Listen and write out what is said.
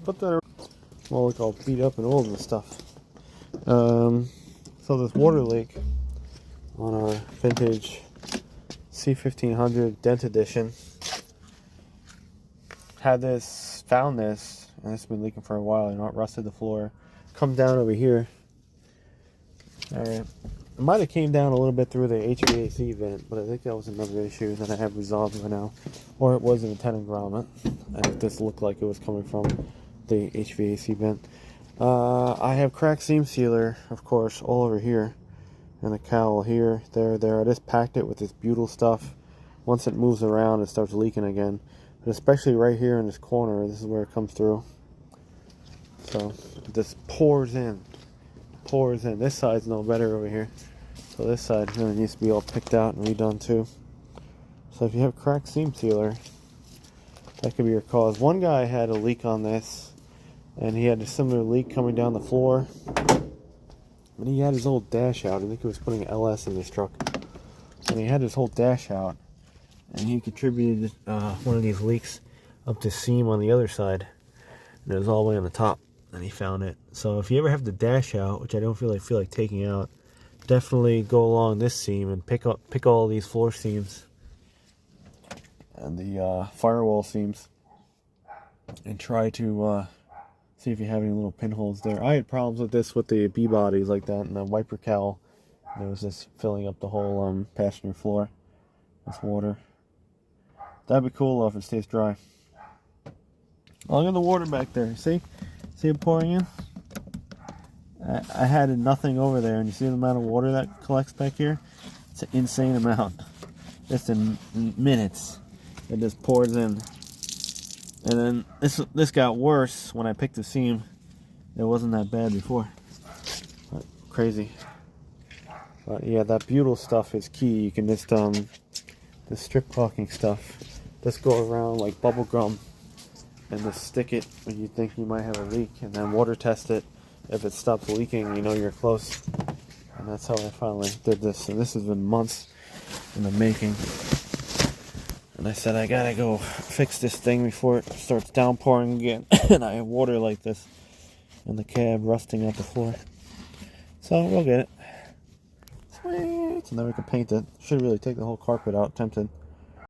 put that. Well, look all beat up and old and stuff. So this water leak on our vintage C1500 Dent Edition found this, and it's been leaking for a while. You know, it rusted the floor. Come down over here. All right, it might have came down a little bit through the HVAC vent, but I think that was another issue that I have resolved right now, or it was an antenna grommet, and this looked like it was coming from the HVAC vent. I have cracked seam sealer, of course, all over here, and a cowl here, there. I just packed it with this butyl stuff. Once it moves around, it starts leaking again. But especially right here in this corner, this is where it comes through. So this pours in. This side's no better over here. So this side really needs to be all picked out and redone too. So if you have cracked seam sealer, that could be your cause. One guy had a leak on this, and he had a similar leak coming down the floor. And he had his whole dash out. I think he was putting LS in his truck. And he had his whole dash out. And he contributed one of these leaks up the seam on the other side. And it was all the way on the top. And he found it. So if you ever have the dash out, which I don't feel like taking out, definitely go along this seam and pick all these floor seams and the firewall seams, and try to see if you have any little pinholes there. I had problems with this with the B bodies like that, and the wiper cowl. There was this filling up the whole passenger floor with water. That'd be cool though if it stays dry. Look at the water back there. See it pouring in? I had nothing over there, and you see the amount of water that collects back here? It's an insane amount. Just in minutes, it just pours in. And then this got worse when I picked the seam. It wasn't that bad before. But crazy. But yeah, that butyl stuff is key. You can just the strip caulking stuff, just go around like bubble gum and just stick it when you think you might have a leak, and then water test it. If it stops leaking, you know you're close. And that's how I finally did this. And this has been months in the making. And I said, I gotta go fix this thing before it starts downpouring again. And I have water like this in the cab rusting out the floor. So we'll get it. Sweet. And then we can paint it. Should really take the whole carpet out. Tempted.